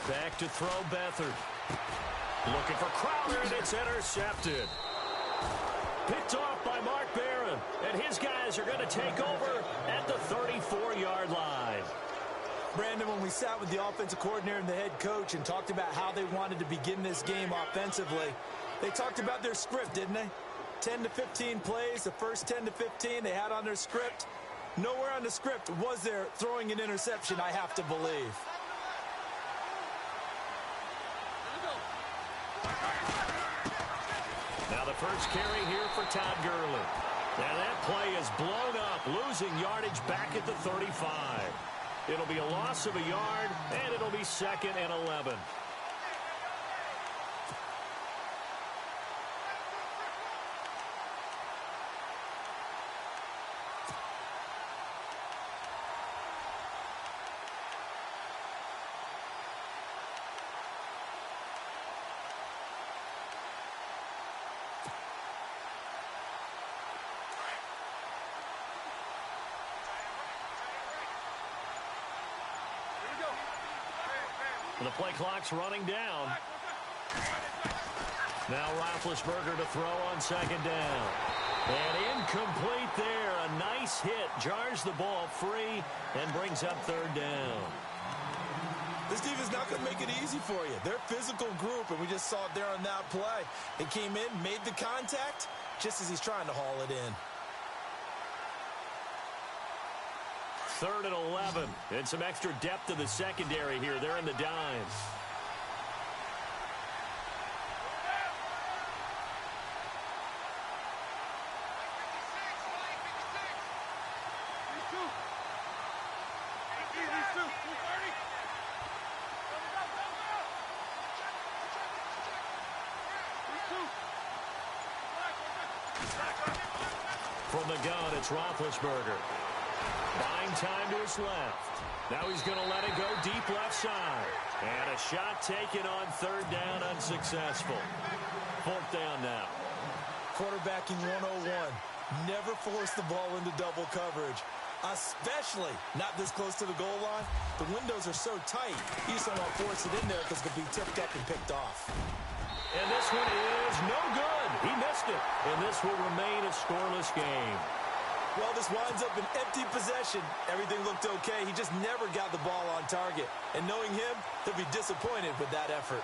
Back to throw Beathard. Looking for Crowder, and it's intercepted. Picked off by Mark Barron, and his guys are going to take over at the 34-yard line. Brandon, when we sat with the offensive coordinator and the head coach and talked about how they wanted to begin this game offensively, they talked about their script, didn't they? 10 to 15 plays, the first 10 to 15 they had on their script. Nowhere on the script was there throwing an interception, I have to believe. Now the first carry here for Todd Gurley. And that play is blown up, losing yardage back at the 35. It'll be a loss of a yard, and it'll be 2nd and 11. The play clock's running down. Now Roethlisberger to throw on 2nd down. And incomplete there. A nice hit. Jars the ball free and brings up 3rd down. This defense not going to make it easy for you. They're a physical group, and we just saw it there on that play. They came in, made the contact, just as he's trying to haul it in. 3rd and 11, and some extra depth to the secondary here. They're in the dimes. From the gun, it's Roethlisberger. Buying time to his left. Now he's going to let it go deep left side. And a shot taken on 3rd down, unsuccessful. 4th down now. Quarterbacking 101. Never force the ball into double coverage, especially not this close to the goal line. The windows are so tight, you just don't want to force it in there because it could be tipped up and picked off. And this one is no good. He missed it. And this will remain a scoreless game. Well, this winds up an empty possession. Everything looked okay. He just never got the ball on target. And knowing him, he'll be disappointed with that effort.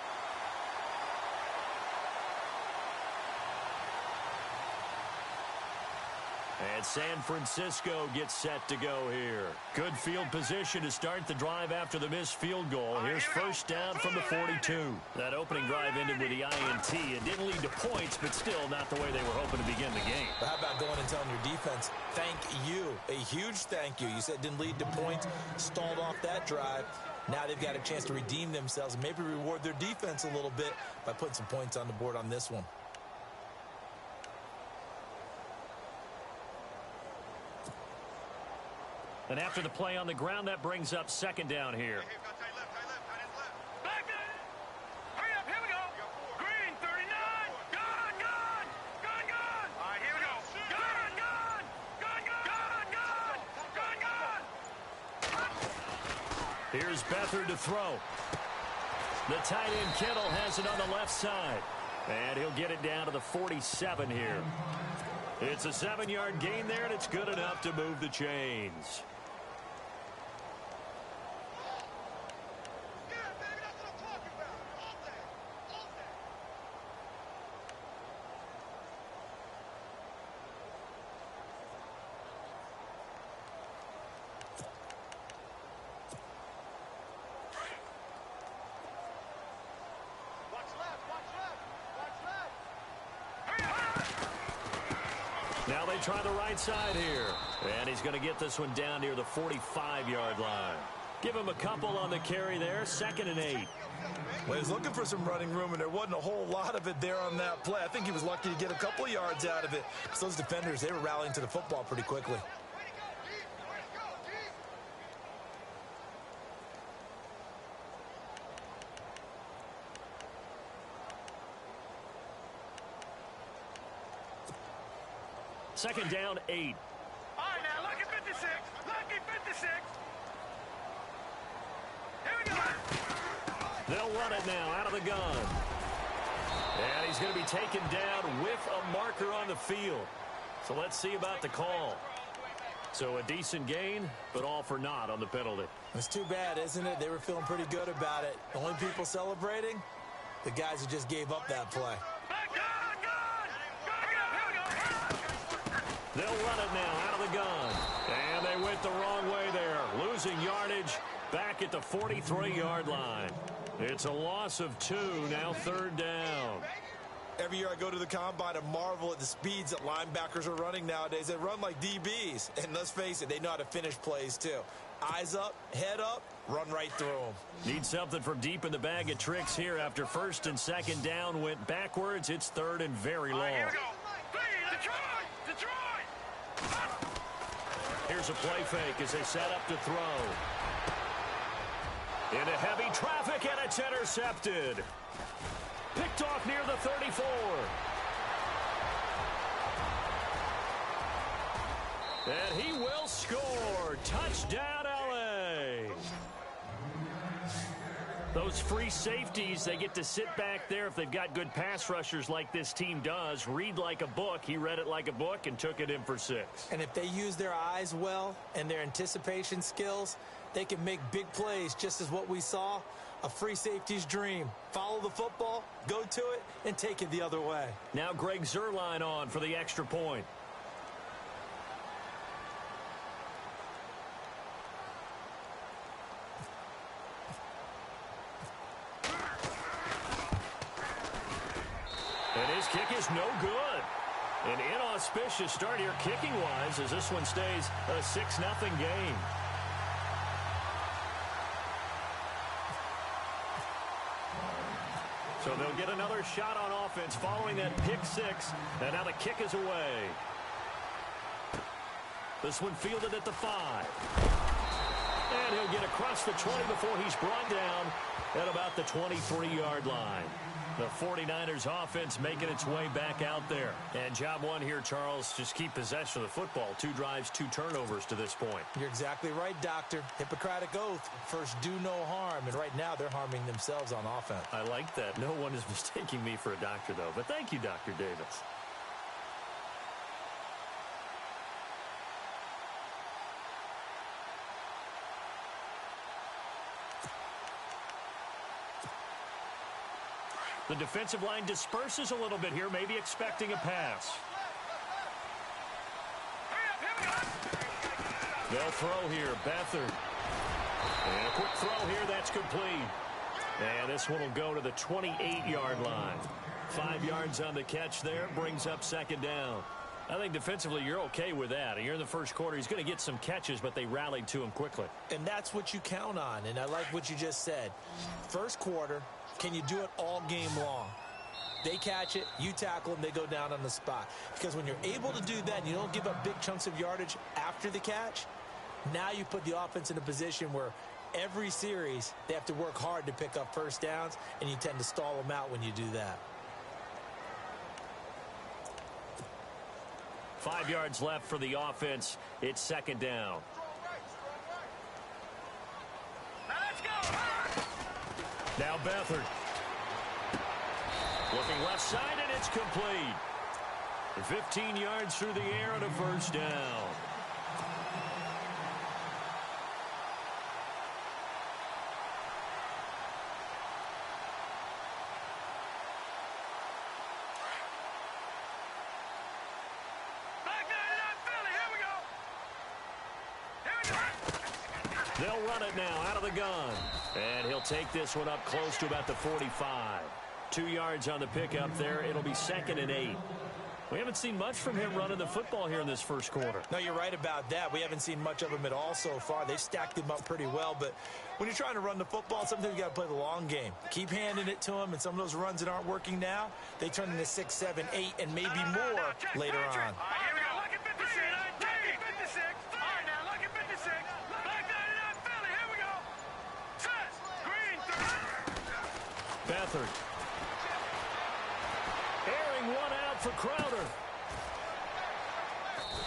And San Francisco gets set to go here. Good field position to start the drive after the missed field goal. Here's 1st down from the 42. That opening drive ended with the INT. It didn't lead to points, but still not the way they were hoping to begin the game. But how about going and telling your defense, thank you, a huge thank you. You said it didn't lead to points, stalled off that drive. Now they've got a chance to redeem themselves and maybe reward their defense a little bit by putting some points on the board on this one. And after the play on the ground, that brings up 2nd down here. Hurry up, here we go. Green, 39. Gun. All right, here we go. Gun. Here's Beathard to throw. The tight end Kittle has it on the left side. And he'll get it down to the 47 here. It's a 7-yard gain there, and it's good enough to move the chains. Now they try the right side here. And he's going to get this one down near the 45-yard line. Give him a couple on the carry there. 2nd and 8. Well, he was looking for some running room, and there wasn't a whole lot of it there on that play. I think he was lucky to get a couple of yards out of it. So those defenders, they were rallying to the football pretty quickly. Second down, 8. All right, now, lucky 56. Lucky 56. They'll run it now out of the gun. And he's going to be taken down with a marker on the field. So let's see about the call. So a decent gain, but all for naught on the penalty. It's too bad, isn't it? They were feeling pretty good about it. The only people celebrating, the guys who just gave up that play. They'll run it now out of the gun. And they went the wrong way there. Losing yardage back at the 43-yard line. It's a loss of 2, now 3rd down. Every year I go to the combine and marvel at the speeds that linebackers are running nowadays. They run like DBs. And let's face it, they know how to finish plays too. Eyes up, head up, run right through them. Need something from deep in the bag of tricks here after 1st and 2nd down went backwards. It's 3rd and very long. Here we go. Detroit! Here's a play fake as they set up to throw. Into heavy traffic, and it's intercepted. Picked off near the 34. And he will score. Touchdown, LA. Those free safeties, they get to sit back there if they've got good pass rushers like this team does. Read like a book. He read it like a book and took it in for 6. And if they use their eyes well and their anticipation skills, they can make big plays, just as what we saw. A free safety's dream. Follow the football, go to it, and take it the other way. Now Greg Zuerlein on for the extra point. And his kick is no good. An inauspicious start here kicking-wise as this one stays a 6-0 game. So they'll get another shot on offense following that pick 6. And now the kick is away. This one fielded at the 5. And he'll get across the 20 before he's brought down at about the 23-yard line. The 49ers offense making its way back out there. And job one here, Charles, just keep possession of the football. 2 drives, 2 turnovers to this point. You're exactly right, Doctor. Hippocratic oath. First, do no harm. And right now, they're harming themselves on offense. I like that. No one is mistaking me for a doctor, though. But thank you, Dr. Davis. The defensive line disperses a little bit here, maybe expecting a pass. They'll throw here, Beathard. And a quick throw here, that's complete. And this one will go to the 28-yard line. 5 yards on the catch there, brings up 2nd down. I think defensively you're okay with that. You're in the first quarter. He's going to get some catches, but they rallied to him quickly. And that's what you count on, and I like what you just said. First quarter, can you do it all game long? They catch it, you tackle them, they go down on the spot. Because when you're able to do that and you don't give up big chunks of yardage after the catch, now you put the offense in a position where every series they have to work hard to pick up first downs, and you tend to stall them out when you do that. 5 yards left for the offense. It's 2nd down. Now Beathard. Looking left side, and it's complete. 15 yards through the air and a first down. They'll run it now out of the gun. And he'll take this one up close to about the 45. 2 yards on the pickup there. It'll be 2nd and 8. We haven't seen much from him running the football here in this first quarter. No, you're right about that. We haven't seen much of him at all so far. They've stacked him up pretty well. But when you're trying to run the football, sometimes you got to play the long game. Keep handing it to him, and some of those runs that aren't working now, they turn into 6, 7, 8, and maybe more later on. Beathard. Airing one out for Crowder.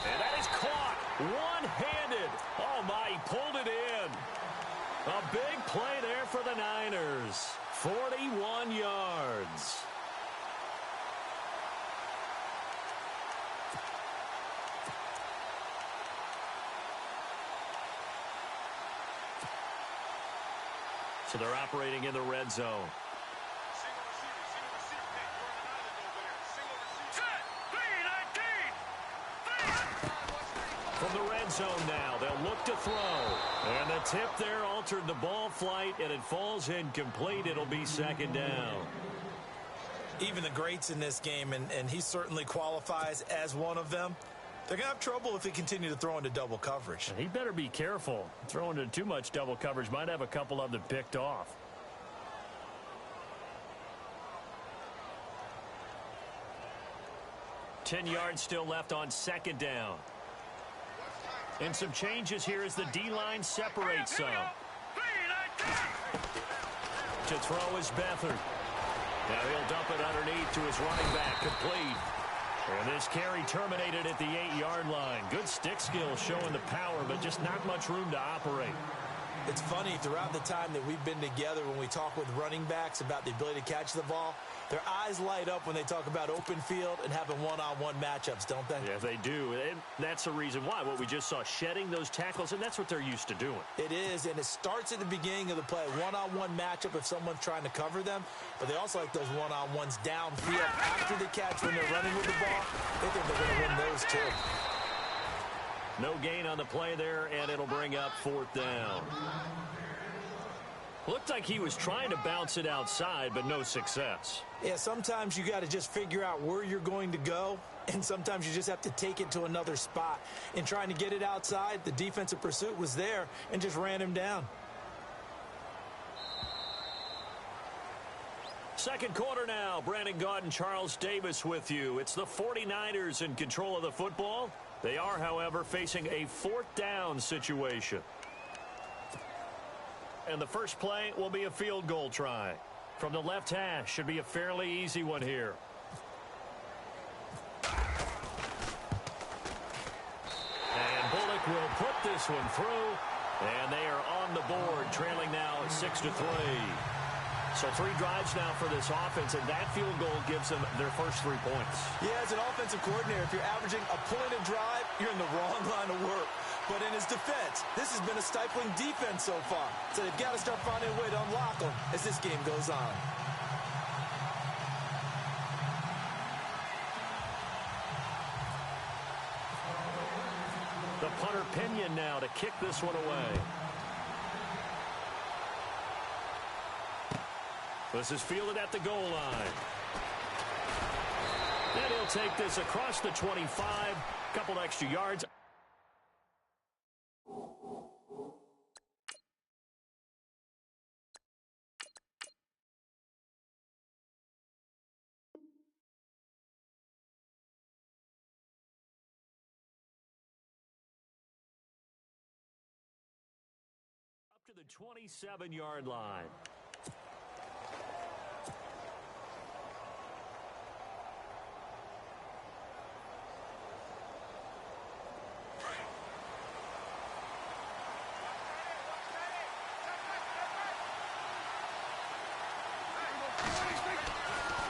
And that is caught one-handed. Oh, my, he pulled it in. A big play there for the Niners. 41 yards. So they're operating in the red zone. From the red zone now, they'll look to throw. And the tip there altered the ball flight, and it falls incomplete. It'll be second down. Even the greats in this game, and he certainly qualifies as one of them, they're going to have trouble if they continue to throw into double coverage. And he better be careful. Throwing into too much double coverage might have a couple of them picked off. Ten yards still left on second down. And some changes here as the D-line separates some. To throw is Beathard. Now he'll dump it underneath to his running back, complete. And this carry terminated at the 8-yard line. Good stick skill showing the power, but just not much room to operate. It's funny, throughout the time that we've been together, when we talk with running backs about the ability to catch the ball, their eyes light up when they talk about open field and having one-on-one matchups, don't they? Yeah, they do. And that's the reason why. What we just saw, shedding those tackles, and that's what they're used to doing. It is, and it starts at the beginning of the play. One-on-one matchup if someone's trying to cover them, but they also like those one-on-ones downfield after the catch when they're running with the ball. They think they're going to win those too. No gain on the play there, and it'll bring up fourth down. Looked like he was trying to bounce it outside, but no success. Yeah, sometimes you got to just figure out where you're going to go, and sometimes you just have to take it to another spot. In trying to get it outside, the defensive pursuit was there and just ran him down. Second quarter now. Brandon Gaudin, Charles Davis with you. It's the 49ers in control of the football. They are, however, facing a fourth down situation. And the first play will be a field goal try. From the left hash, should be a fairly easy one here. And Bullock will put this one through. And they are on the board, trailing now 6-3. So 3 drives now for this offense, and that field goal gives them their first 3 points. Yeah, as an offensive coordinator, if you're averaging a point a drive, you're in the wrong line of work. But in his defense, this has been a stifling defense so far. So they've got to start finding a way to unlock them as this game goes on. The punter Pinion now to kick this one away. This is fielded at the goal line. And he'll take this across the 25. Couple extra yards. Up to the 27-yard line.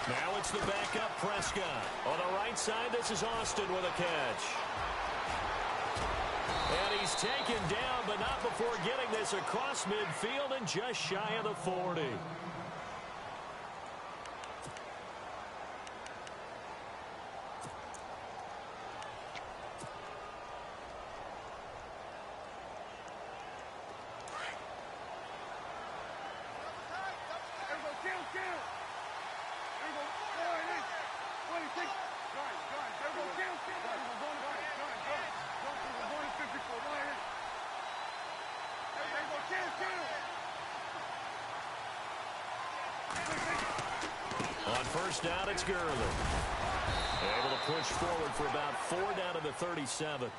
Now it's the backup Prescott. On the right side, this is Austin with a catch. And he's taken down, but not before getting this across midfield and just shy of the 40. On first down, it's Gurley. Able to push forward for about 4 down to the 37.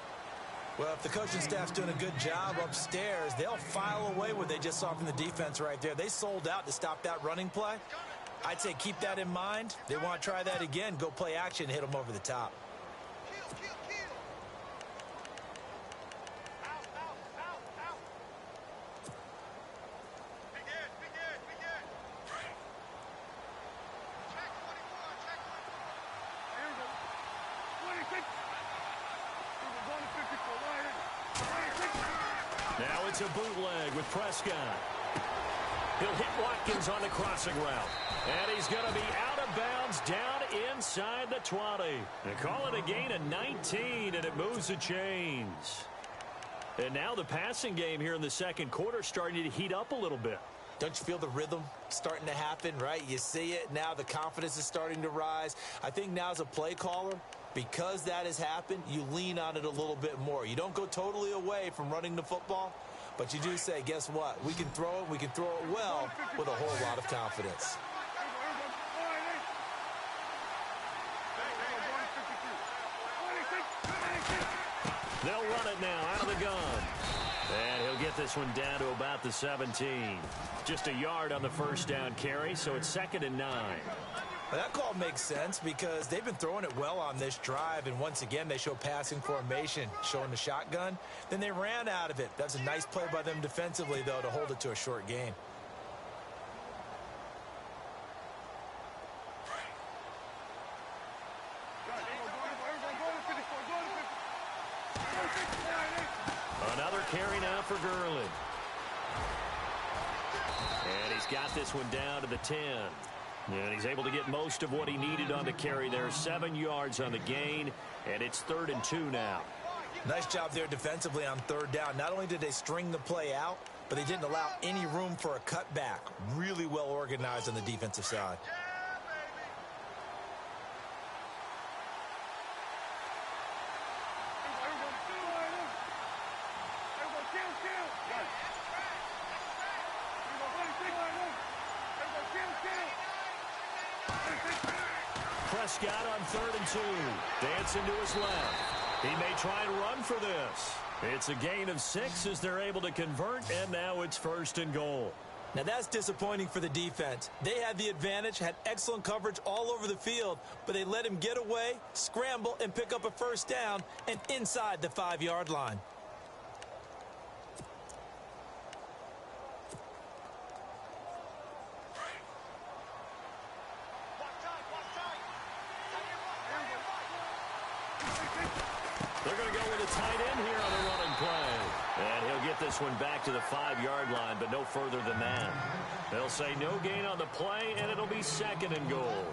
Well, if the coaching staff's doing a good job upstairs, they'll file away what they just saw from the defense right there. They sold out to stop that running play. I'd say keep that in mind. They want to try that again. Go play action, hit them over the top. Now it's a bootleg with Prescott. He'll hit Watkins on the crossing route. And he's going to be out of bounds down inside the 20. They call it a gain of 19, and it moves the chains. And now the passing game here in the second quarter starting to heat up a little bit. Don't you feel the rhythm starting to happen, right? You see it. Now the confidence is starting to rise. I think now as a play caller, because that has happened, you lean on it a little bit more. You don't go totally away from running the football, but you do say, guess what? We can throw it. We can throw it well with a whole lot of confidence. They'll run it now out of the gun. And he'll get this one down to about the 17. Just a yard on the first down carry, so it's 2nd and 9. Well, that call makes sense because they've been throwing it well on this drive, and once again they show passing formation, showing the shotgun. Then they ran out of it. That's a nice play by them defensively, though, to hold it to a short gain. Another carry now for Gurley. And he's got this one down to the 10. And he's able to get most of what he needed on the carry there. 7 yards on the gain, and it's 3rd and 2 now. Nice job there defensively on 3rd down. Not only did they string the play out, but they didn't allow any room for a cutback. Really well organized on the defensive side. Prescott on 3rd and 2. Dancing to his left. He may try and run for this. It's a gain of 6 as they're able to convert, and now it's 1st and goal. Now that's disappointing for the defense. They had the advantage, had excellent coverage all over the field, but they let him get away, scramble, and pick up a 1st down and inside the 5-yard line. They're going to go with a tight end here on the running play. And he'll get this one back to the 5-yard line, but no further than that. They'll say no gain on the play, and it'll be 2nd and goal.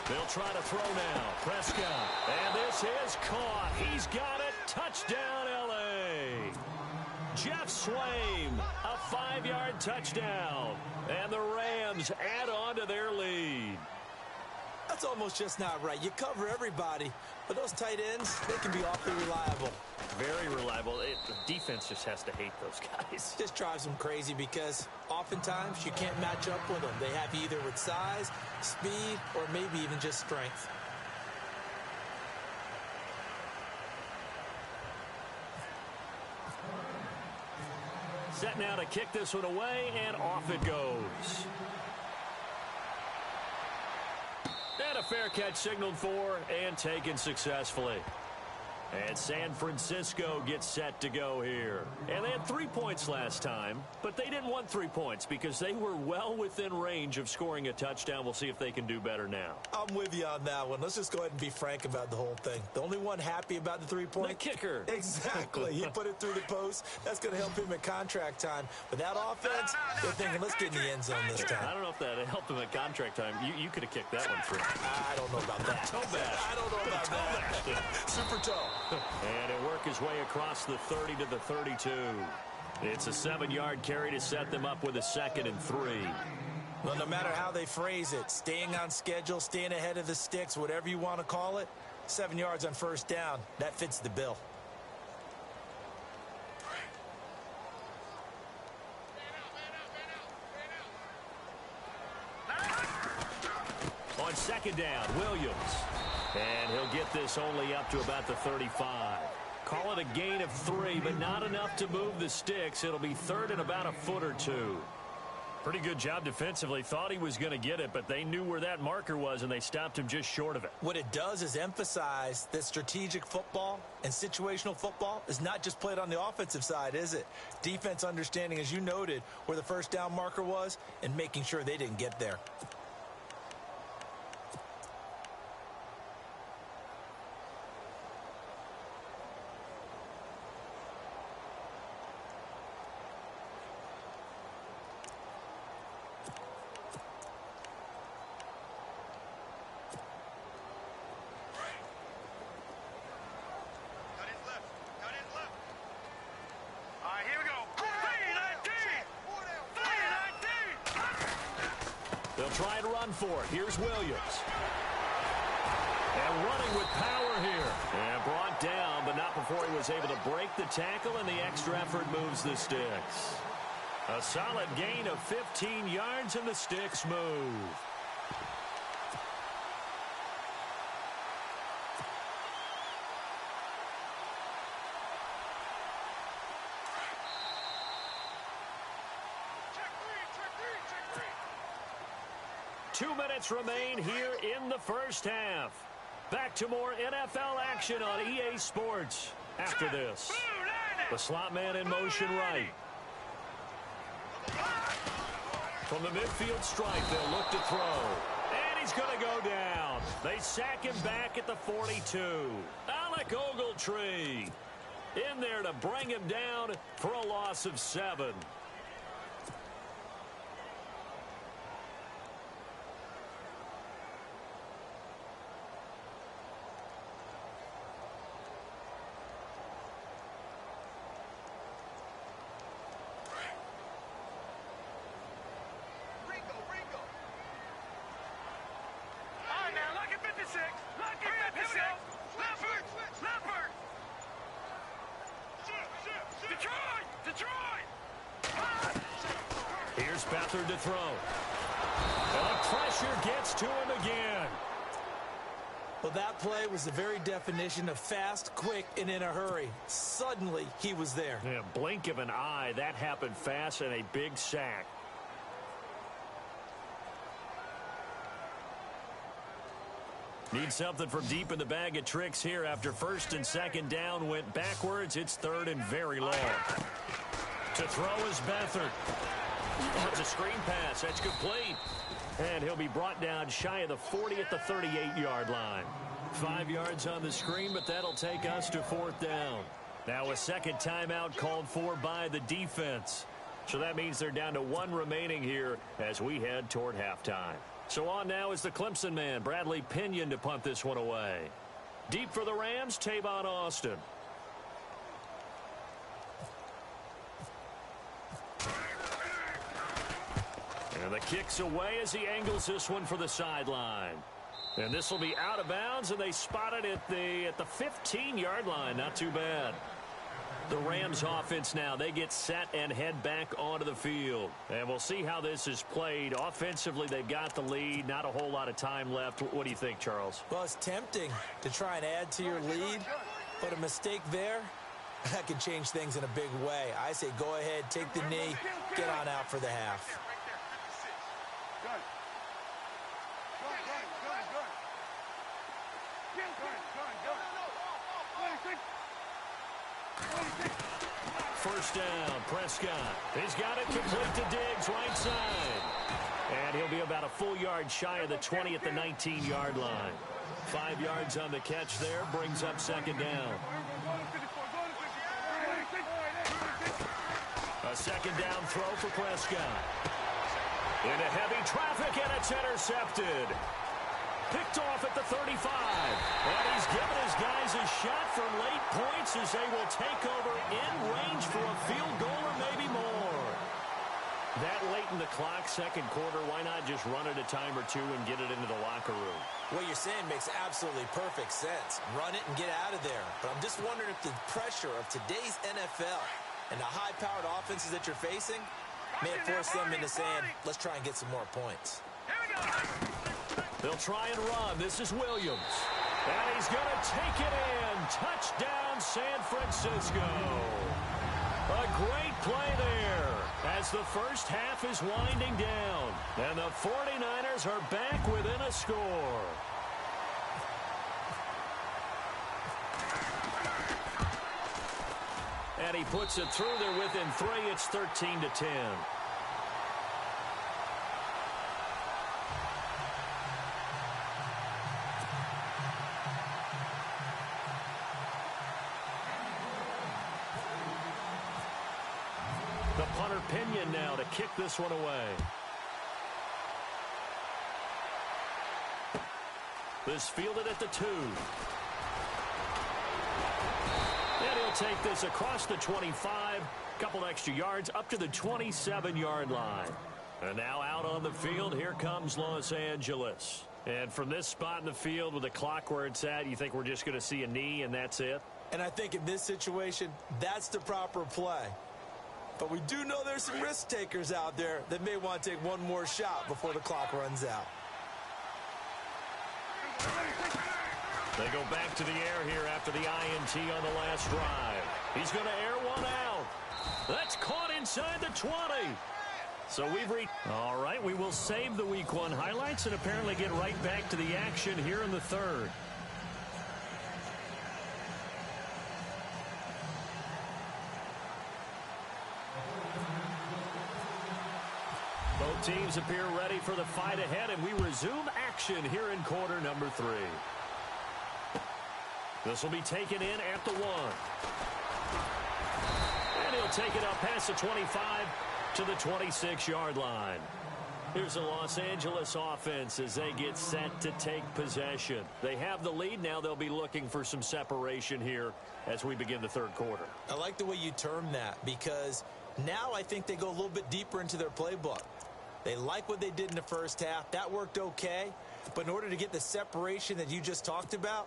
They'll try to throw now. Prescott. And this is caught. He's got it. Touchdown, L.A. Jeff Swaim, a 5-yard touchdown. And the Rams add on to their lead. That's almost just not right. You cover everybody, but those tight ends, they can be awfully reliable. Very reliable. The defense just has to hate those guys. Just drives them crazy because oftentimes you can't match up with them. They have you either with size, speed, or maybe even just strength. Set now to kick this one away, and off it goes. And a fair catch signaled for and taken successfully. And San Francisco gets set to go here. And they had 3 points last time, but they didn't want 3 points because they were well within range of scoring a touchdown. We'll see if they can do better now. I'm with you on that one. Let's just go ahead and be frank about the whole thing. The only one happy about the 3-point? The kicker. Exactly. He put it through the post. That's going to help him at contract time. But that offense, they're thinking, let's get in the end zone this time. I don't know if that helped him at contract time. You could have kicked that one through. I don't know about that. Toe bash. I don't know about that. Super toe. And he'll work his way across the 30 to the 32. It's a 7-yard carry to set them up with a 2nd and 3. Well, no matter how they phrase it, staying on schedule, staying ahead of the sticks, whatever you want to call it, 7 yards on 1st down, that fits the bill. On 2nd down, Williams. And he'll get this only up to about the 35. Call it a gain of 3, but not enough to move the sticks. It'll be 3rd and about a foot or 2. Pretty good job defensively. Thought he was going to get it, but they knew where that marker was, and they stopped him just short of it. What it does is emphasize that strategic football and situational football is not just played on the offensive side, is it? Defense understanding, as you noted, where the first down marker was and making sure they didn't get there. They'll try and run for it. Here's Williams. And running with power here. And brought down, but not before he was able to break the tackle, and the extra effort moves the sticks. A solid gain of 15 yards, and the sticks move. Check three. 2 minutes remain here in the first half. Back to more NFL action on EA Sports after this. The slot man in motion right. From the midfield stripe, they'll look to throw. And he's going to go down. They sack him back at the 42. Alec Ogletree in there to bring him down for a loss of 7. Here's Beathard to throw. And the pressure gets to him again. Well, that play was the very definition of fast, quick, and in a hurry. Suddenly, he was there. Yeah, blink of an eye. That happened fast, and a big sack. Need something from deep in the bag of tricks here. After first and second down went backwards, it's third and very long. To throw is Beathard. That's a screen pass. That's complete. And he'll be brought down shy of the 40 at the 38-yard line. 5 yards on the screen, but that'll take us to fourth down. Now a second timeout called for by the defense. So that means they're down to 1 remaining here as we head toward halftime. So on now is the Clemson man, Bradley Pinion, to punt this one away. Deep for the Rams, Tavon Austin. And the kick's away as he angles this one for the sideline. And this will be out of bounds, and they spot it at the 15-yard line. Not too bad. The Rams offense now, they get set and head back onto the field. And we'll see how this is played. Offensively, they've got the lead. Not a whole lot of time left. What do you think, Charles? Well, it's tempting to try and add to your lead, but a mistake there, that can change things in a big way. I say go ahead, take the knee, get on out for the half. First down, Prescott. He's got it complete to Diggs, right side. And he'll be about a full yard shy of the 20 at the 19-yard line. 5 yards on the catch there, brings up second down. A second down throw for Prescott. Into heavy traffic, and it's intercepted. Picked off at the 35. And he's given his guys a shot for late points as they will take over in range for a field goal or maybe more. That late in the clock, second quarter, why not just run it a time or two and get it into the locker room? What you're saying makes absolutely perfect sense. Run it and get out of there. But I'm just wondering if the pressure of today's NFL and the high-powered offenses that you're facing may force them into saying, let's try and get some more points. They'll try and run. This is Williams. And he's going to take it in. Touchdown, San Francisco. A great play there As the first half is winding down, and the 49ers are back within a score. And he puts it through there within 3. It's 13-10. The punter Pinion now to kick this one away. This fielded at the 2. And he'll take this across the 25. Couple extra yards up to the 27-yard line. And now out on the field, here comes Los Angeles. And from this spot in the field with the clock where it's at, you think we're just going to see a knee and that's it? And I think in this situation, that's the proper play. But we do know there's some risk takers out there that may want to take one more shot before the clock runs out. They go back to the air here after the INT on the last drive. He's going to air one out. That's caught inside the 20. So we've reached. All right, we will save the Week 1 highlights and apparently get right back to the action here in the third. Both teams appear ready for the fight ahead, and we resume action here in quarter number 3. This will be taken in at the 1. And he'll take it up past the 25 to the 26-yard line. Here's the Los Angeles offense as they get set to take possession. They have the lead. Now they'll be looking for some separation here as we begin the third quarter. I like the way you term that because now I think they go a little bit deeper into their playbook. They like what they did in the first half. That worked okay. But in order to get the separation that you just talked about,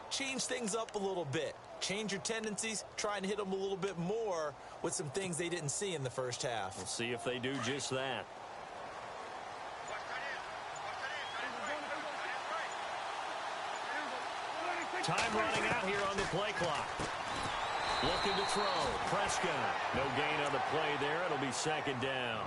change things up a little bit. Change your tendencies. Try and hit them a little bit more with some things they didn't see in the first half. We'll see if they do just that. Time running out here on the play clock. Looking to throw. Prescott. No gain on the play there. It'll be second down.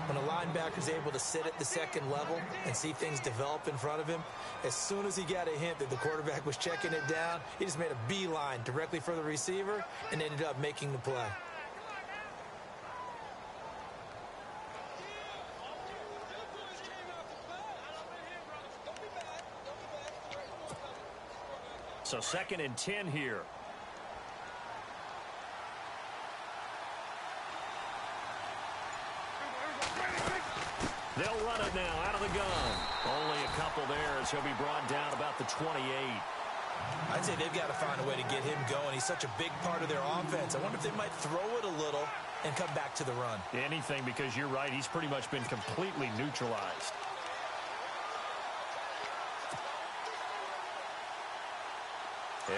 When a linebacker's able to sit at the second level and see things develop in front of him, as soon as he got a hint that the quarterback was checking it down, he just made a beeline directly for the receiver and ended up making the play. So 2nd and 10 here. They'll run it now out of the gun. Only a couple there as he'll be brought down about the 28. I'd say they've got to find a way to get him going. He's such a big part of their offense. I wonder if they might throw it a little and come back to the run. Anything, because you're right. He's pretty much been completely neutralized.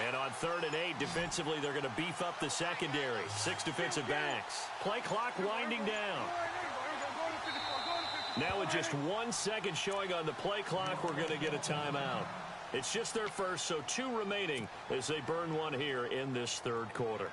And on 3rd and 8, defensively, they're going to beef up the secondary. 6 defensive backs. Play clock winding down. Now with just 1 second showing on the play clock, we're going to get a timeout. It's just their first, so 2 remaining as they burn one here in this third quarter.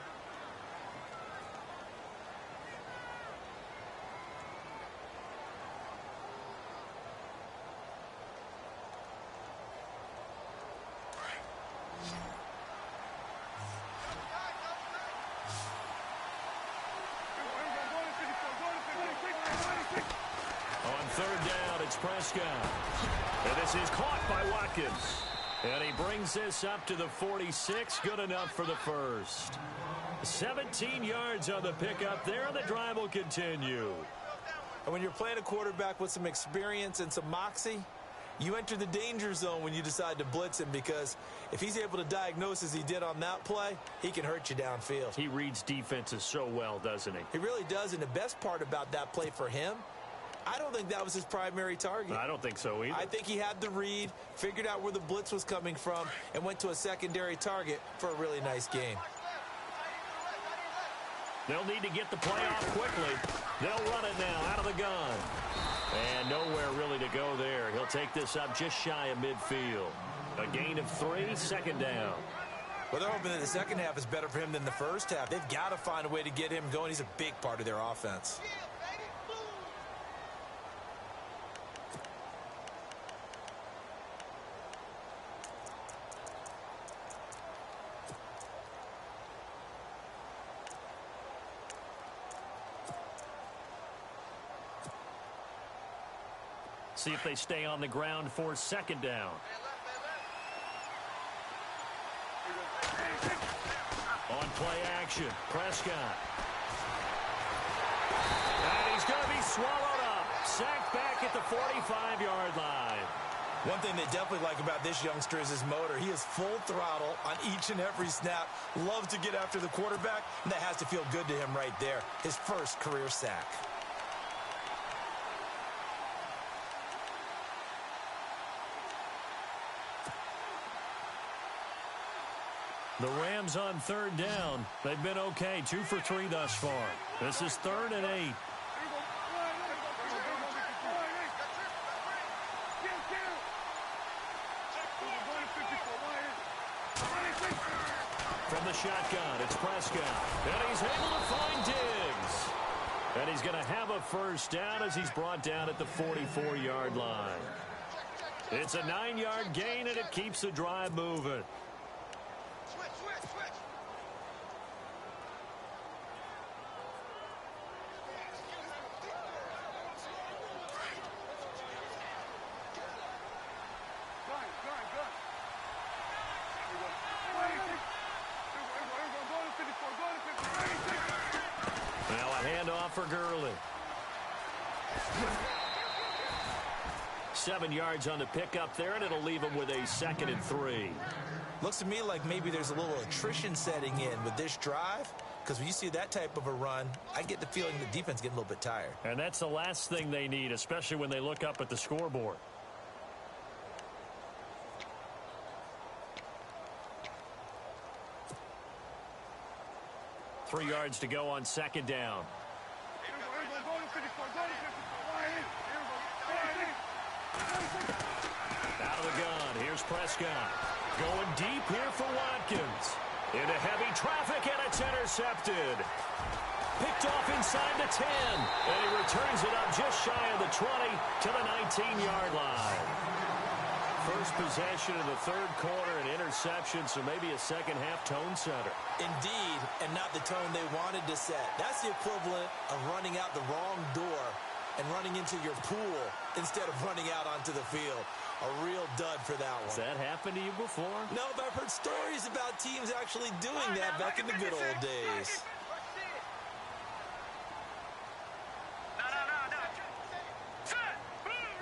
Prescott. And this is caught by Watkins. And he brings this up to the 46. Good enough for the first. 17 yards on the pickup there. The drive will continue. And when you're playing a quarterback with some experience and some moxie, you enter the danger zone when you decide to blitz him, because if he's able to diagnose as he did on that play, he can hurt you downfield. He reads defenses so well, doesn't he? He really does, and the best part about that play for him, I don't think that was his primary target. I don't think so either. I think he had the read, figured out where the blitz was coming from, and went to a secondary target for a really nice game. They'll need to get the play off quickly. They'll run it now out of the gun. And nowhere really to go there. He'll take this up just shy of midfield. A gain of 3, second down. Well, they're hoping that the second half is better for him than the first half. They've got to find a way to get him going. He's a big part of their offense. See if they stay on the ground for second down. On play action, Prescott. And he's going to be swallowed up. Sacked back at the 45-yard line. One thing they definitely like about this youngster is his motor. He is full throttle on each and every snap. Loves to get after the quarterback, and that has to feel good to him right there. His first career sack. The Rams on third down. They've been okay, 2 for 3 thus far. This is 3rd and 8. From the shotgun, it's Prescott. And he's able to find Diggs. And he's going to have a first down as he's brought down at the 44-yard line. It's a 9-yard gain, and it keeps the drive moving. Now a handoff for Gurley. 7 yards on the pickup there, and it'll leave him with a 2nd and 3. Looks to me like maybe there's a little attrition setting in with this drive, because when you see that type of a run, I get the feeling the defense getting a little bit tired. And that's the last thing they need, especially when they look up at the scoreboard. Three yards to go on second down. Out of the gun, here's Prescott. Going deep here for Watkins. Into heavy traffic, and it's intercepted. Picked off inside the 10. And he returns it up just shy of the 20 to the 19-yard line. First possession of the third quarter, an interception, so maybe a second-half tone setter. Indeed, and not the tone they wanted to set. That's the equivalent of running out the wrong door and running into your pool instead of running out onto the field. A real dud for that one. Has that happened to you before? No, but I've heard stories about teams actually doing that back in the good old days.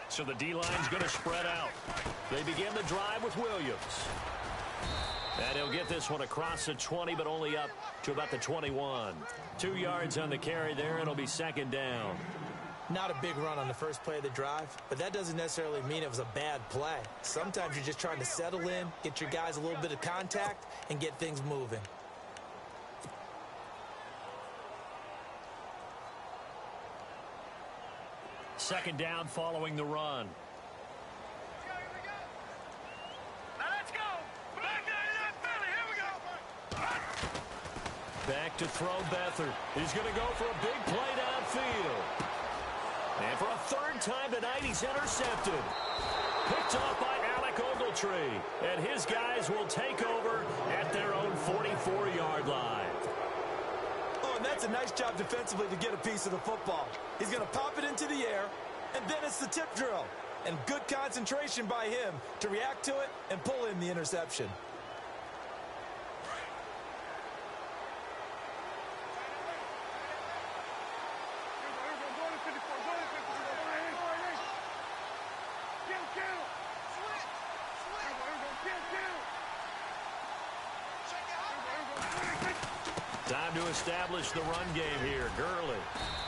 So the D-line's going to spread out. They begin the drive with Williams. And he'll get this one across the 20, but only up to about the 21. 2 yards on the carry there, and it'll be second down. Not a big run on the first play of the drive, but that doesn't necessarily mean it was a bad play. Sometimes you're just trying to settle in, get your guys a little bit of contact, and get things moving. Second down following the run. Now let's go. Back there in that belly. Here we go. Back to throw Beathard. He's going to go for a big play downfield. And for a third time tonight, he's intercepted. Picked off by Alec Ogletree. And his guys will take over at their own 44-yard line. Oh, and that's a nice job defensively to get a piece of the football. He's going to pop it into the air, and then it's the tip drill. And good concentration by him to react to it and pull in the interception. Time to establish the run game here. Gurley.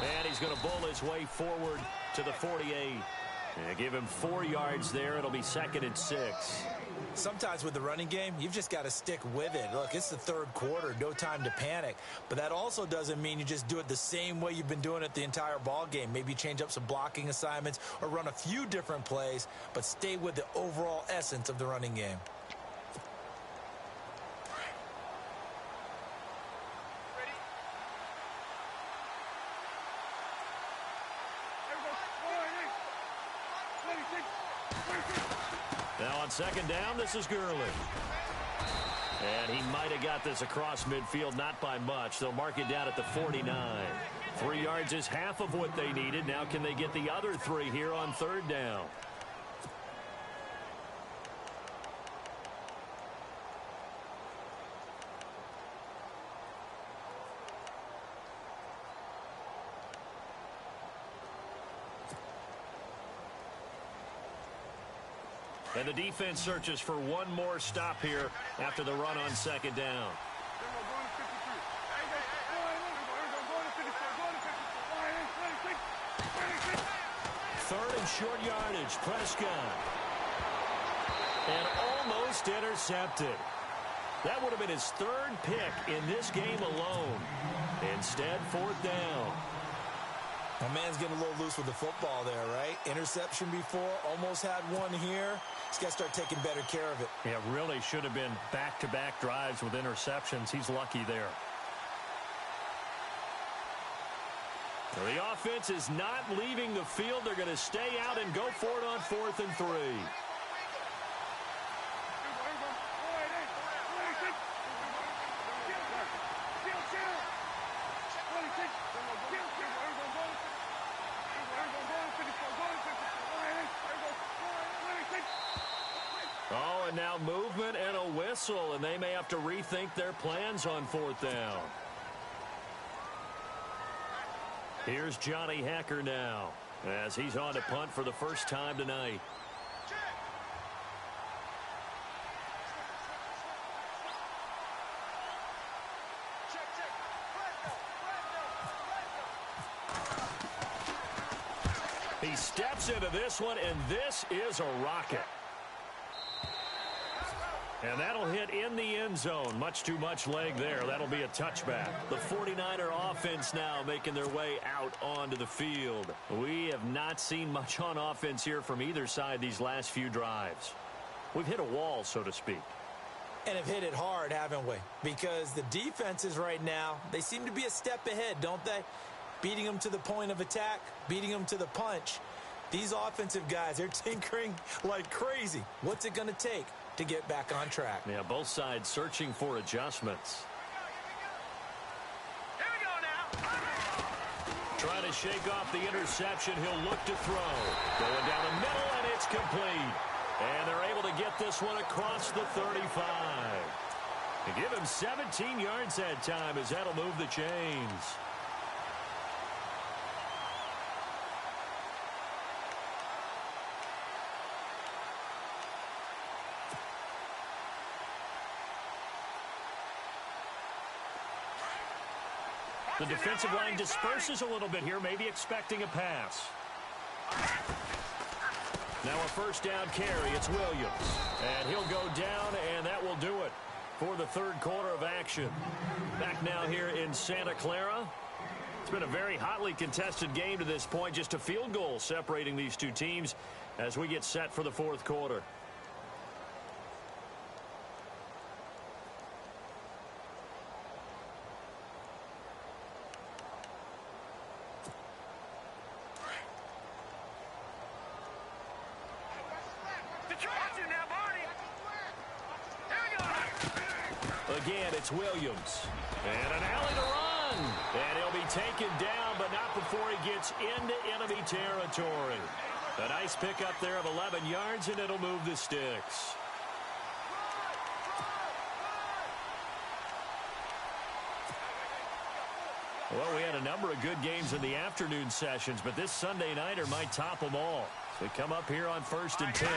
And he's going to bowl his way forward to the 48. And give him 4 yards there. It'll be 2nd and 6. Sometimes with the running game, you've just got to stick with it. Look, it's the third quarter. No time to panic. But that also doesn't mean you just do it the same way you've been doing it the entire ball game. Maybe change up some blocking assignments or run a few different plays, but stay with the overall essence of the running game. Now on second down, this is Gurley. And he might have got this across midfield, not by much. They'll mark it down at the 49. 3 yards is half of what they needed. Now can they get the other 3 here on third down? And the defense searches for one more stop here after the run on second down. Third and short yardage. Prescott. And almost intercepted. That would have been his 3rd pick in this game alone. Instead, 4th down. My man's getting a little loose with the football there, right? Interception before, almost had one here. He's got to start taking better care of it. Yeah, really should have been back-to-back drives with interceptions. He's lucky there. The offense is not leaving the field. They're going to stay out and go for it on 4th and 3. Oh, and now movement and a whistle, and they may have to rethink their plans on 4th down. Here's Johnny Hacker now as he's on to punt for the first time tonight. He steps into this one, and this is a rocket. And that'll hit in the end zone. Much too much leg there. That'll be a touchback. The 49er offense now making their way out onto the field. We have not seen much on offense here from either side these last few drives. We've hit a wall, so to speak. And have hit it hard, haven't we? Because the defenses right now, they seem to be a step ahead, don't they? Beating them to the point of attack, beating them to the punch. These offensive guys, they're tinkering like crazy. What's it going to take to get back on track? Yeah, both sides searching for adjustments. Here we go now. Trying to shake off the interception. He'll look to throw. Going down the middle, and it's complete. And they're able to get this one across the 35. And give him 17 yards that time as that'll move the chains. The defensive line disperses a little bit here, maybe expecting a pass. Now a first down carry. It's Williams. And he'll go down, and that will do it for the 3rd quarter of action. Back now here in Santa Clara. It's been a very hotly contested game to this point. Just a field goal separating these two teams as we get set for the 4th quarter. Again, it's Williams. And an alley to run. And he'll be taken down, but not before he gets into enemy territory. A nice pickup there of 11 yards, and it'll move the sticks. Well, we had a number of good games in the afternoon sessions, but this Sunday nighter might top them all. So we come up here on 1st and 10.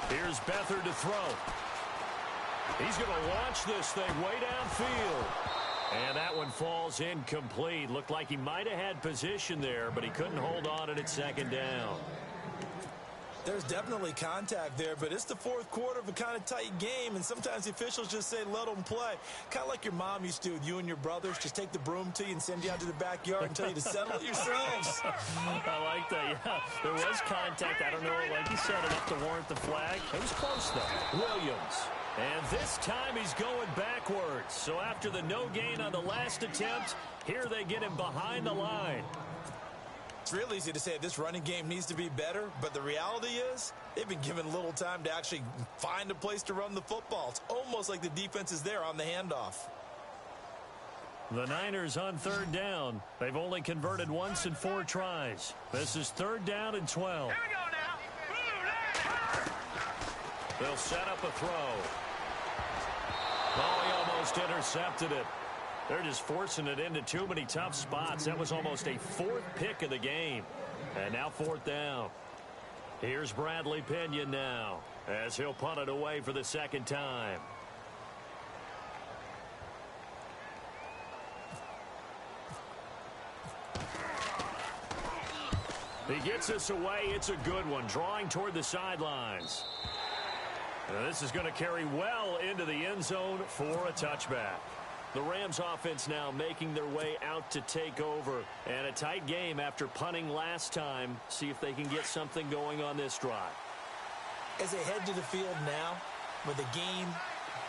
Here's Beathard to throw. He's going to launch this thing way downfield. And that one falls incomplete. Looked like he might have had position there, but he couldn't hold on at its 2nd down. There's definitely contact there, but it's the 4th quarter of a kind of tight game, and sometimes the officials just say, let them play. Kind of like your mom used to with you and your brothers. Just take the broom to you and send you out to the backyard and tell you to settle it yourselves. I like that, yeah. There was contact. I don't know, like you said, enough to warrant the flag. It was close, though. Williams. And this time he's going backwards. So after the no gain on the last attempt, here they get him behind the line. It's real easy to say this running game needs to be better, but the reality is they've been given little time to actually find a place to run the football. It's almost like the defense is there on the handoff. The Niners on third down. They've only converted once in 4 tries. This is third down and 12. Here we go now. They'll set up a throw. Oh, he almost intercepted it. They're just forcing it into too many tough spots. That was almost a 4th pick of the game. And now 4th down. Here's Bradley Pinion now as he'll punt it away for the 2nd time. He gets this away. It's a good one, drawing toward the sidelines. Now, this is going to carry well into the end zone for a touchback. The Rams offense now making their way out to take over. And a tight game after punting last time. See if they can get something going on this drive. As they head to the field now, with the game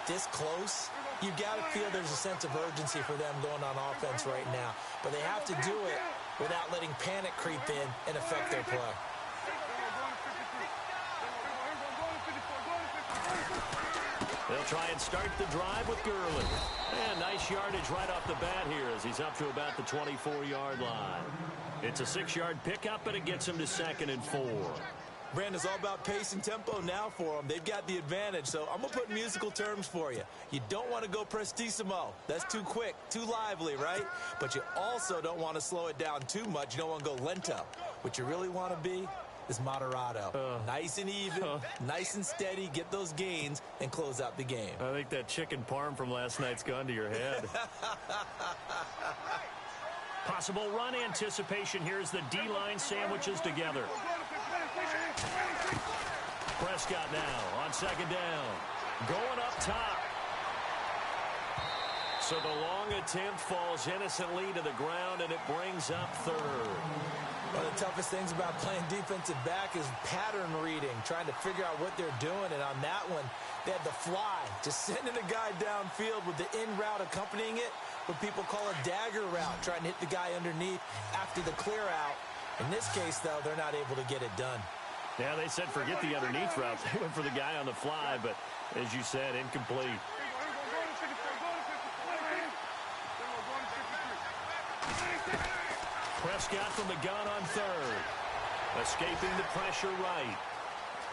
this close, you've got to feel there's a sense of urgency for them going on offense right now. But they have to do it without letting panic creep in and affect their play. They'll try and start the drive with Gurley. And nice yardage right off the bat here as he's up to about the 24-yard line. It's a 6-yard pickup, and it gets him to 2nd and 4. Brandon, it's all about pace and tempo now for them. They've got the advantage, so I'm going to put musical terms for you. You don't want to go prestissimo. That's too quick, too lively, right? But you also don't want to slow it down too much. You don't want to go lento. What you really want to be is moderato. Nice and even, nice and steady, get those gains, and close out the game. I think that chicken parm from last night's gone to your head. Possible run anticipation. Here's the D-line sandwiches together. Prescott now on 2nd down. Going up top. So the long attempt falls innocently to the ground, and it brings up 3rd. One of the toughest things about playing defensive back is pattern reading, trying to figure out what they're doing. And on that one, they had the fly, just sending a guy downfield with the in route accompanying it, what people call a dagger route, trying to hit the guy underneath after the clear out. In this case, though, they're not able to get it done. Yeah, they said forget the underneath route. They went for the guy on the fly, but as you said, incomplete. Prescott from the gun on 3rd. Escaping the pressure right.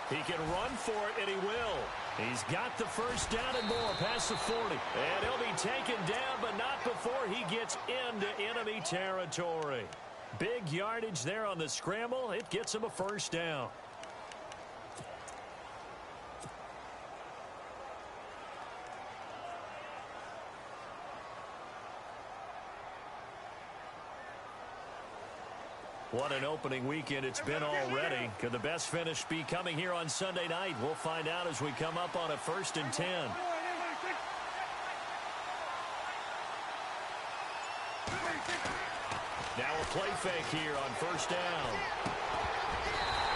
He can run for it, and he will. He's got the 1st down and more past the 40. And he'll be taken down, but not before he gets into enemy territory. Big yardage there on the scramble. It gets him a 1st down. What an opening weekend it's been already. Could the best finish be coming here on Sunday night? We'll find out as we come up on a 1st and 10. Now a play fake here on 1st down.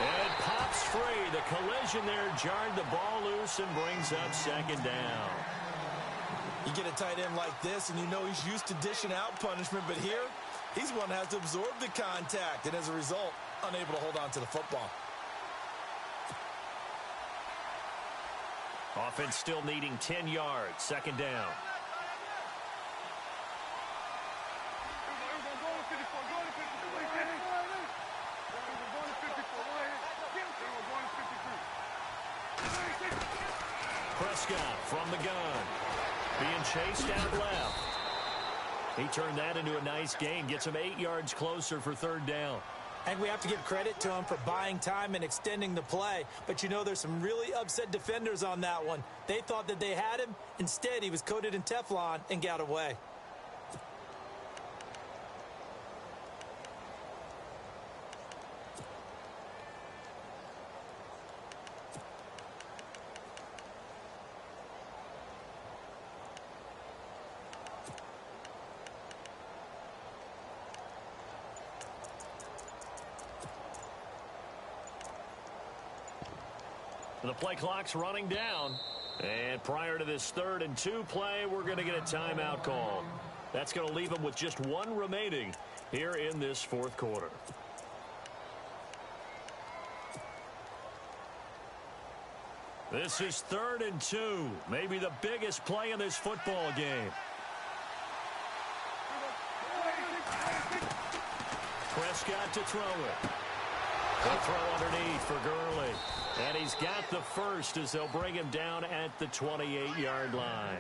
And it pops free. The collision there jarred the ball loose and brings up 2nd down. You get a tight end like this, and you know he's used to dishing out punishment, but here, he's one that has to absorb the contact, and as a result, unable to hold on to the football. Offense still needing 10 yards. 2nd down. Prescott from the gun. Being chased out left. He turned that into a nice gain. Gets him 8 yards closer for 3rd down. And we have to give credit to him for buying time and extending the play. But you know there's some really upset defenders on that one. They thought that they had him. Instead, he was coated in Teflon and got away. The play clock's running down. And prior to this 3rd and 2 play, we're going to get a timeout call. That's going to leave them with just 1 remaining here in this 4th quarter. This is 3rd and 2. Maybe the biggest play in this football game. Prescott to throw it. A throw underneath for Gurley. And he's got the first as they'll bring him down at the 28-yard line.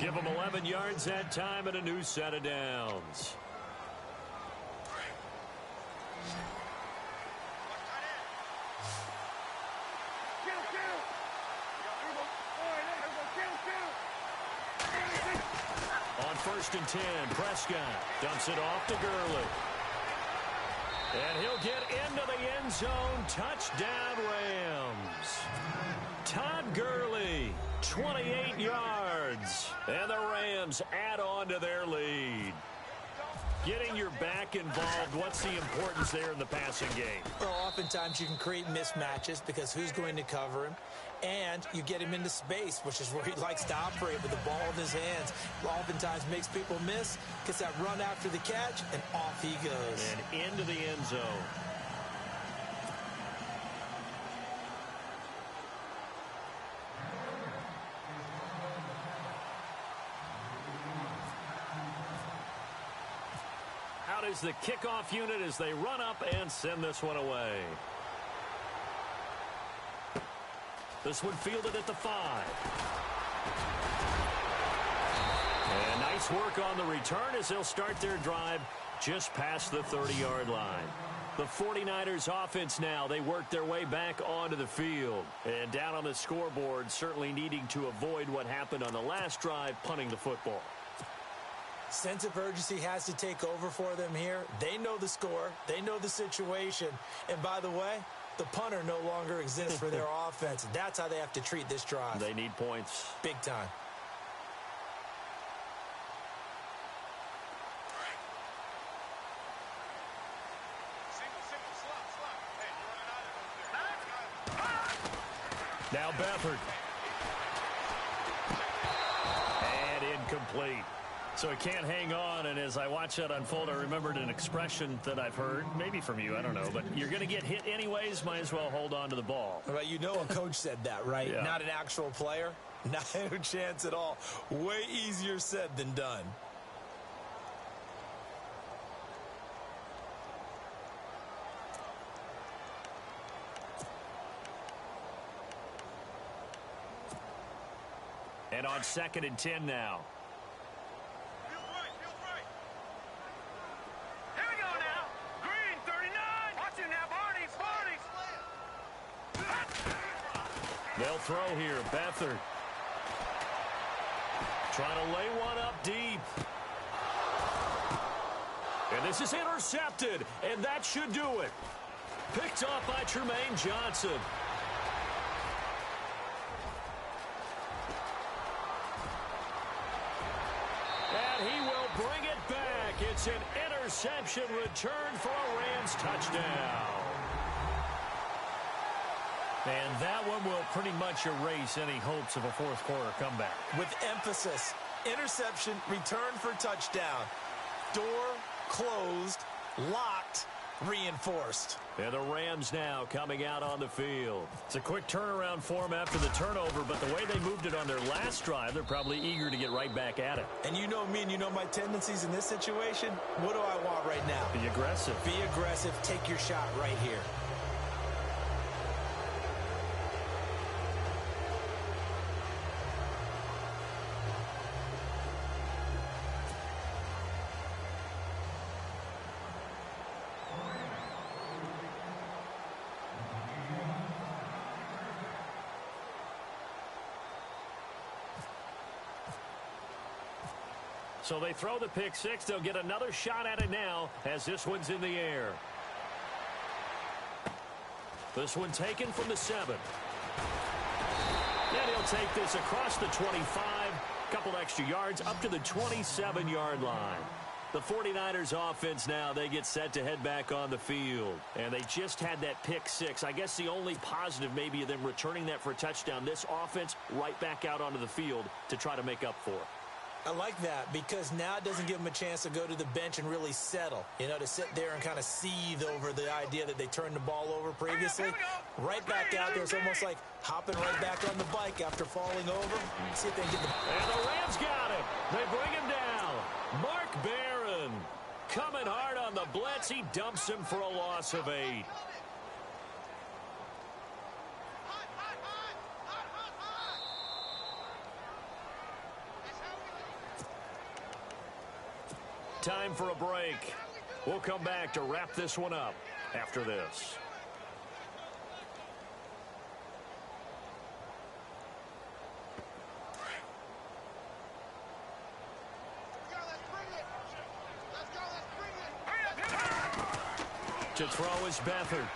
Give him 11 yards that time and a new set of downs. On 1st and 10, Prescott dumps it off to Gurley. And he'll get into the end zone. Touchdown, Rams. Todd Gurley, 28 yards. And the Rams add on to their lead. Getting your back involved, what's the importance there in the passing game? Well, oftentimes you can create mismatches because who's going to cover him? And you get him into space, which is where he likes to operate with the ball in his hands. Oftentimes makes people miss, gets that run after the catch, and off he goes. And into the end zone. Out is the kickoff unit as they run up and send this one away. This one fielded at the 5. And nice work on the return as they'll start their drive just past the 30-yard line. The 49ers offense now, they work their way back onto the field. And down on the scoreboard, certainly needing to avoid what happened on the last drive, punting the football. Sense of urgency has to take over for them here. They know the score. They know the situation. And by the way, the punter no longer exists for their offense. That's how they have to treat this drive. They need points. Big time. Now Beathard. And incomplete. So he can't hang on, and as I watch that unfold, I remembered an expression that I've heard, maybe from you, I don't know, but you're going to get hit anyways, might as well hold on to the ball. Well, you know a coach said that, right? Yeah. Not an actual player. Not a chance at all. Way easier said than done. And on 2nd and 10 now. They'll throw here. Beathard trying to lay one up deep. And this is intercepted, and that should do it. Picked off by Tremaine Johnson. And he will bring it back. It's an interception return for a Rams touchdown. And that one will pretty much erase any hopes of a fourth quarter comeback. With emphasis, interception, return for touchdown. Door closed, locked, reinforced. And the Rams now coming out on the field. It's a quick turnaround for them after the turnover, but the way they moved it on their last drive, they're probably eager to get right back at it. And you know me and you know my tendencies in this situation. What do I want right now? Be aggressive. Be aggressive. Take your shot right here. So they throw the pick six. They'll get another shot at it now as this one's in the air. This one taken from the 7. And he'll take this across the 25. Couple extra yards up to the 27-yard line. The 49ers offense now, they get set to head back on the field. And they just had that pick six. I guess the only positive maybe of them returning that for a touchdown. This offense right back out onto the field to try to make up for it. I like that because now it doesn't give them a chance to go to the bench and really settle. You know, to sit there and kind of seethe over the idea that they turned the ball over previously. Right back out there. It's almost like hopping right back on the bike after falling over. See if they can get the... And the Rams got him. They bring him down. Mark Barron coming hard on the blitz. He dumps him for a loss of 8. Time for a break. We'll come back to wrap this one up after this. To throw is Beathard.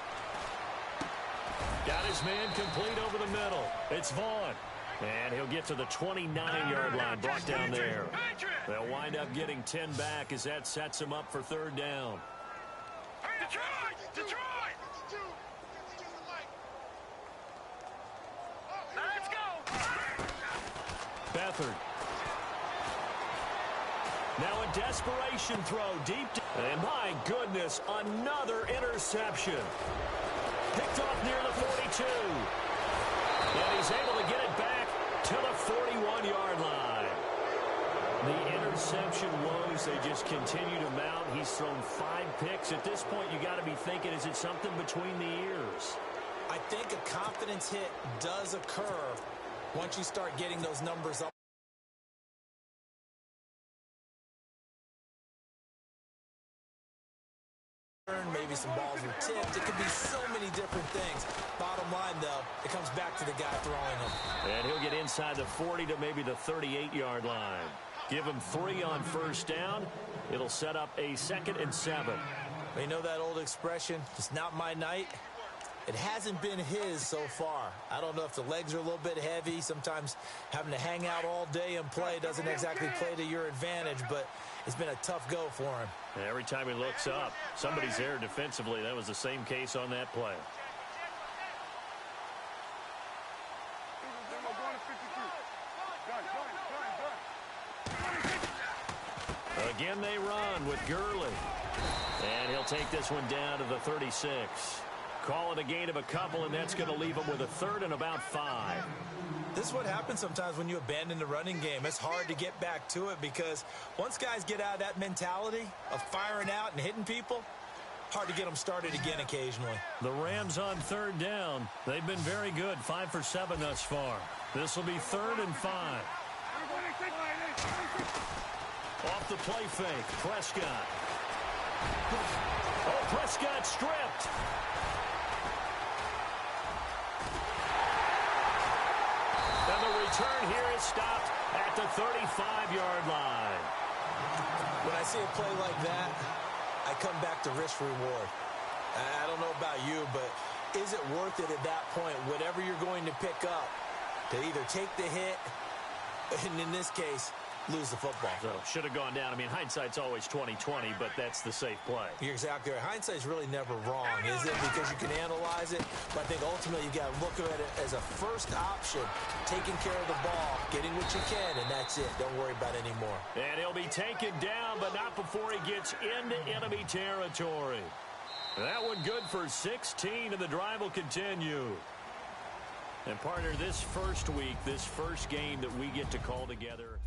Got his man complete over the middle. It's Vaughn. And he'll get to the 29-yard line, brought down there. They'll wind up getting 10 back as that sets him up for 3rd down. Detroit! Let's go! Beathard. Now a desperation throw deep. And my goodness, another interception. Picked off near the 42. And he's able to get it back to the 41-yard line. The interception woes, they just continue to mount. He's thrown 5 picks. At this point, you got to be thinking, is it something between the ears? I think a confidence hit does occur once you start getting those numbers up. Maybe some balls were tipped. It could be so many different things. Bottom line, though, it comes back to the guy throwing them. And he'll get inside the 40 to maybe the 38-yard line. Give him 3 on 1st down. It'll set up a 2nd and 7. You know that old expression, it's not my night? It hasn't been his so far. I don't know if the legs are a little bit heavy. Sometimes having to hang out all day and play doesn't exactly play to your advantage, but it's been a tough go for him. And every time he looks up, somebody's there defensively. That was the same case on that play. Again, they run with Gurley. And he'll take this one down to the 36. Call it a gain of a couple, and that's going to leave him with a 3rd and about 5. This is what happens sometimes when you abandon the running game. It's hard to get back to it because once guys get out of that mentality of firing out and hitting people, hard to get them started again occasionally. The Rams on 3rd down. They've been very good, 5 for 7 thus far. This will be 3rd and 5. Off the play fake, Prescott. Oh, Prescott stripped. And the return here is stopped at the 35-yard line. When I see a play like that, I come back to risk reward. I don't know about you, but is it worth it at that point, whatever you're going to pick up, to either take the hit, and in this case, lose the football? So should have gone down. I mean, hindsight's always 20/20, but that's the safe play. You're exactly right. Hindsight's really never wrong, is it? Because you can analyze it, but I think ultimately you got to look at it as a first option, taking care of the ball, getting what you can, and that's it. Don't worry about it anymore. And he'll be taken down, but not before he gets into enemy territory. That one good for 16, and the drive will continue. And partner, this first week, this first game that we get to call together,